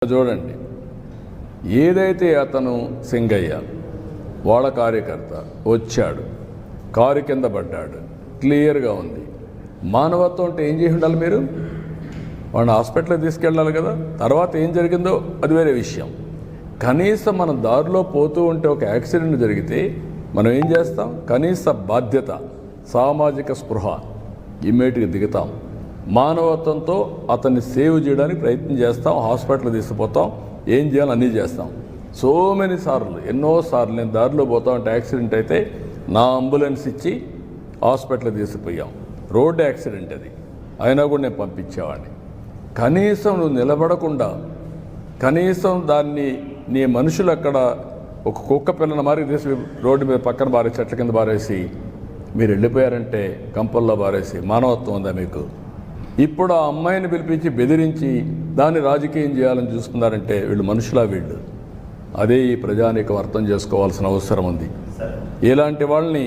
చూడండి, ఏదైతే అతను సింగయ్య వాళ్ళ కార్యకర్త వచ్చాడు, కారు కింద పడ్డాడు, క్లియర్గా ఉంది. మానవత్వం అంటే ఏం చేసి ఉండాలి? మీరు వాడిని హాస్పిటల్కి తీసుకెళ్ళాలి కదా. తర్వాత ఏం జరిగిందో అది వేరే విషయం. కనీసం మనం దారిలో పోతూ ఉంటే ఒక యాక్సిడెంట్ జరిగితే మనం ఏం చేస్తాం? కనీస బాధ్యత, సామాజిక స్పృహ ఇమ్మీడియట్గా దిగుతాం. మానవత్వంతో అతన్ని సేవ్ చేయడానికి ప్రయత్నం చేస్తాం. హాస్పిటల్ తీసుకుపోతాం, ఏం చేయాలో అన్నీ చేస్తాం. సో మెనీ సార్లు, ఎన్నోసార్లు నేను దారిలో పోతా ఉంటే యాక్సిడెంట్ అయితే నా అంబులెన్స్ ఇచ్చి హాస్పిటల్ తీసుకుపోయాం. రోడ్ యాక్సిడెంట్ అది, అయినా కూడా నేను పంపించేవాడిని. కనీసం నువ్వు నిలబడకుండా, కనీసం దాన్ని నీ మనుషులు అక్కడ ఒక కుక్క పిల్లని మారి తీసి రోడ్డు మీద పక్కన బారేసి, చెట్ల కింద బారేసి మీరు వెళ్ళిపోయారంటే, కంపల్లో బారేసి మానవత్వం ఉందా మీకు? ఇప్పుడు ఆ అమ్మాయిని పిలిపించి బెదిరించి దాన్ని రాజకీయం చేయాలని చూస్తున్నారంటే వీళ్ళు మనుషులా? వీళ్ళు అదే ఈ ప్రజానీకం అర్థం చేసుకోవాల్సిన అవసరం ఉంది. ఇలాంటి వాళ్ళని